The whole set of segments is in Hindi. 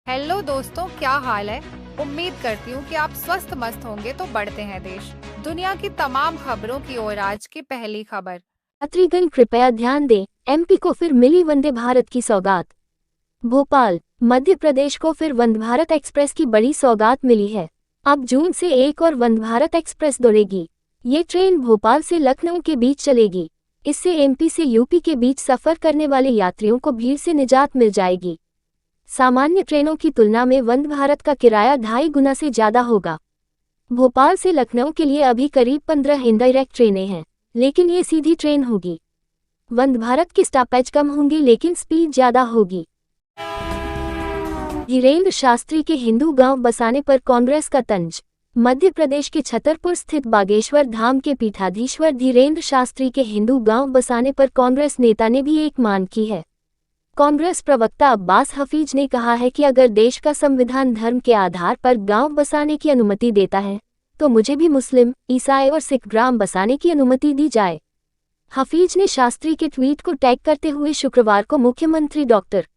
हेलो दोस्तों, क्या हाल है। उम्मीद करती हूँ कि आप स्वस्थ मस्त होंगे। तो बढ़ते हैं देश दुनिया की तमाम खबरों की ओर। आज की पहली खबर। यात्रीगण कृपया ध्यान दें, एमपी को फिर मिली वंदे भारत की सौगात। भोपाल, मध्य प्रदेश को फिर वंदे भारत एक्सप्रेस की बड़ी सौगात मिली है। अब जून से एक और वंदे भारत एक्सप्रेस दौड़ेगी। ये ट्रेन भोपाल से लखनऊ के बीच चलेगी। इससे एमपी से यूपी के बीच सफर करने वाले यात्रियों को भीड़ से निजात मिल जाएगी। सामान्य ट्रेनों की तुलना में वंदे भारत का किराया 2.5 गुना से ज्यादा होगा। भोपाल से लखनऊ के लिए अभी करीब 15 इनडायरेक्ट ट्रेनें हैं, लेकिन ये सीधी ट्रेन होगी। वंदे भारत के स्टॉपेज कम होंगे लेकिन स्पीड ज्यादा होगी। धीरेन्द्र शास्त्री के हिंदू गांव बसाने पर कांग्रेस का तंज। मध्य प्रदेश के छतरपुर स्थित बागेश्वर धाम के पीठाधीश्वर धीरेन्द्र शास्त्री के हिंदू गांव बसाने पर कांग्रेस नेता ने भी एक मांग की है। कांग्रेस प्रवक्ता अब्बास हफीज ने कहा है कि अगर देश का संविधान धर्म के आधार पर गांव बसाने की अनुमति देता है, तो मुझे भी मुस्लिम, ईसाई और सिख ग्राम बसाने की अनुमति दी जाए। हफीज ने शास्त्री के ट्वीट को टैग करते हुए शुक्रवार को मुख्यमंत्री डॉक्टर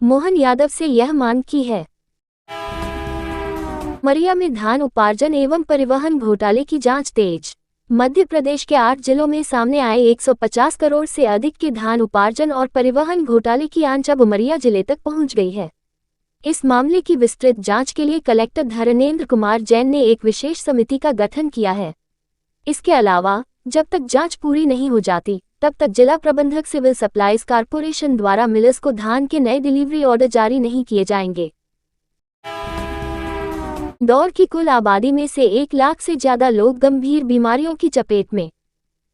मोहन यादव से यह मांग की है। उमरिया में धान उपार्जन एवं परिवहन घोटाले की जांच तेज। मध्य प्रदेश के 8 जिलों में सामने आए 150 करोड़ से अधिक के धान उपार्जन और परिवहन घोटाले की आंच अब उमरिया जिले तक पहुंच गई है। इस मामले की विस्तृत जांच के लिए कलेक्टर धर्मेंद्र कुमार जैन ने एक विशेष समिति का गठन किया है। इसके अलावा जब तक जांच पूरी नहीं हो जाती, तब तक जिला प्रबंधक सिविल सप्लाईज कॉर्पोरेशन द्वारा मिलर्स को धान के नए डिलीवरी ऑर्डर जारी नहीं किए जाएंगे। इंदौर की कुल आबादी में से 1 लाख से ज्यादा लोग गंभीर बीमारियों की चपेट में।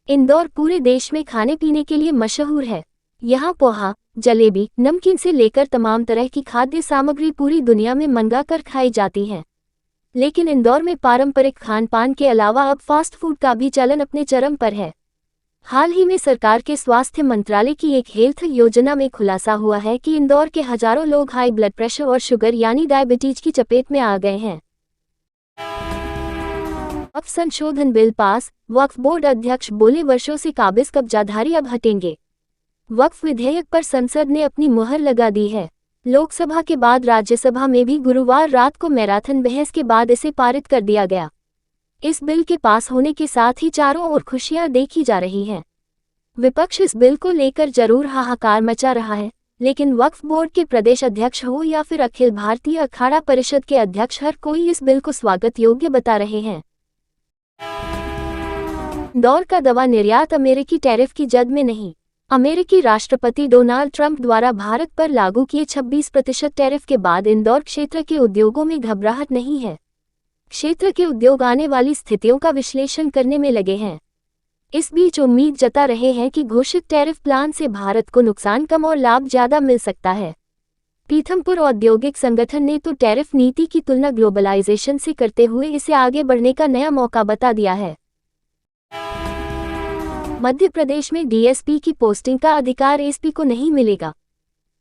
इंदौर पूरे देश में खाने पीने के लिए मशहूर है। यहाँ पोहा, जलेबी, नमकीन से लेकर तमाम तरह की खाद्य सामग्री पूरी दुनिया में मंगाकर खाई जाती है। लेकिन इंदौर में पारंपरिक खान पान के अलावा अब फास्ट फूड का भी चलन अपने चरम पर है। हाल ही में सरकार के स्वास्थ्य मंत्रालय की एक हेल्थ योजना में खुलासा हुआ है कि इंदौर के हजारों लोग हाई ब्लड प्रेशर और शुगर यानी डायबिटीज की चपेट में आ गए हैं। वक्फ संशोधन बिल पास, वक्फ बोर्ड अध्यक्ष बोले वर्षों से काबिज कब्जाधारी अब हटेंगे। वक्फ विधेयक पर संसद ने अपनी मुहर लगा दी है। लोकसभा के बाद राज्यसभा में भी गुरुवार रात को मैराथन बहस के बाद इसे पारित कर दिया गया। इस बिल के पास होने के साथ ही चारों ओर खुशियां देखी जा रही हैं। विपक्ष इस बिल को लेकर जरूर हाहाकार मचा रहा है, लेकिन वक्फ बोर्ड के प्रदेश अध्यक्ष हो या फिर अखिल भारतीय अखाड़ा परिषद के अध्यक्ष, हर कोई इस बिल को स्वागत योग्य बता रहे हैं। इंदौर का दवा निर्यात अमेरिकी टैरिफ की जद में नहीं। अमेरिकी राष्ट्रपति डोनाल्ड ट्रंप द्वारा भारत पर लागू किए 26% टैरिफ के बाद इंदौर क्षेत्र के उद्योगों में घबराहट नहीं है। क्षेत्र के उद्योग आने वाली स्थितियों का विश्लेषण करने में लगे हैं। इस बीच उम्मीद जता रहे हैं कि घोषित टैरिफ प्लान से भारत को नुकसान कम और लाभ ज्यादा मिल सकता है। पीथमपुर औद्योगिक संगठन ने तो टैरिफ नीति की तुलना ग्लोबलाइजेशन से करते हुए इसे आगे बढ़ने का नया मौका बता दिया है। मध्य प्रदेश में डीएसपी की पोस्टिंग का अधिकार एसपी को नहीं मिलेगा।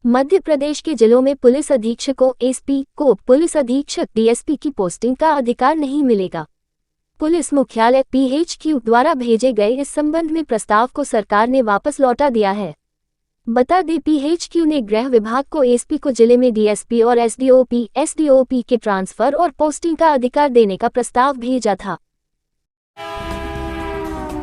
मध्य प्रदेश के जिलों में पुलिस अधीक्षकों एसपी को पुलिस अधीक्षक डीएसपी की पोस्टिंग का अधिकार नहीं मिलेगा। पुलिस मुख्यालय पीएचक्यू द्वारा भेजे गए इस संबंध में प्रस्ताव को सरकार ने वापस लौटा दिया है। बता दें, पीएचक्यू ने गृह विभाग को एसपी को जिले में डीएसपी और एसडीओपी के ट्रांसफर और पोस्टिंग का अधिकार देने का प्रस्ताव भेजा था।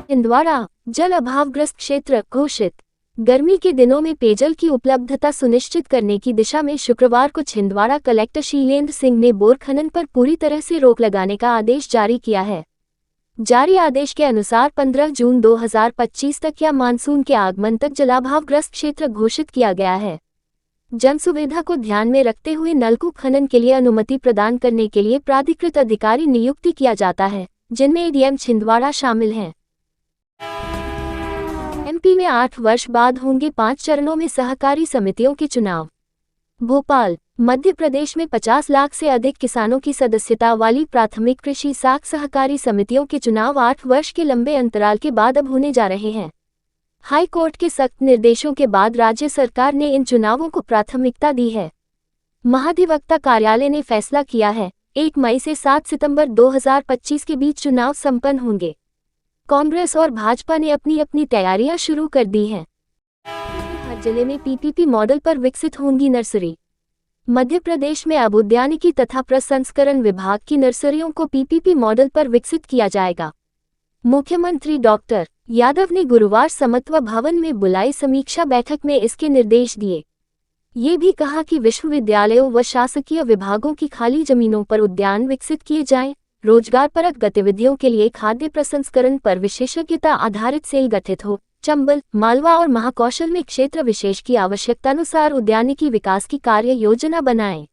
छिंदवाड़ा जल अभावग्रस्त क्षेत्र घोषित। गर्मी के दिनों में पेयजल की उपलब्धता सुनिश्चित करने की दिशा में शुक्रवार को छिंदवाड़ा कलेक्टर शीलेंद्र सिंह ने बोर खनन पर पूरी तरह से रोक लगाने का आदेश जारी किया है। जारी आदेश के अनुसार 15 जून 2025 तक या मानसून के आगमन तक जलाभावग्रस्त क्षेत्र घोषित किया गया है। जन सुविधा को ध्यान में रखते हुए नलकूप खनन के लिए अनुमति प्रदान करने के लिए प्राधिकृत अधिकारी नियुक्ति किया जाता है, जिनमें एडीएम छिंदवाड़ा शामिल हैं। एमपी में 8 वर्ष बाद होंगे 5 चरणों में सहकारी समितियों के चुनाव। भोपाल, मध्य प्रदेश में 50 लाख से अधिक किसानों की सदस्यता वाली प्राथमिक कृषि साख सहकारी समितियों के चुनाव 8 वर्ष के लंबे अंतराल के बाद अब होने जा रहे हैं। हाई कोर्ट के सख्त निर्देशों के बाद राज्य सरकार ने इन चुनावों को प्राथमिकता दी है। महाधिवक्ता कार्यालय ने फैसला किया है, 1 मई से 7 सितंबर 2025 के बीच चुनाव संपन्न होंगे। कांग्रेस और भाजपा ने अपनी अपनी तैयारियां शुरू कर दी हैं। हर जिले में पीपीपी मॉडल पर विकसित होंगी नर्सरी। मध्य प्रदेश में अब उद्यानिकी तथा प्रसंस्करण विभाग की नर्सरियों को पीपीपी मॉडल पर विकसित किया जाएगा। मुख्यमंत्री डॉक्टर यादव ने गुरुवार समत्व भवन में बुलाई समीक्षा बैठक में इसके निर्देश दिए। ये भी कहा कि विश्वविद्यालयों व शासकीय विभागों की खाली जमीनों पर उद्यान विकसित किए जाएं, रोजगारपरक गतिविधियों के लिए खाद्य प्रसंस्करण पर विशेषज्ञता आधारित सेल गठित हो, चंबल, मालवा और महाकौशल में क्षेत्र विशेष की आवश्यकतानुसार उद्यानिकी विकास की कार्य योजना बनाएं।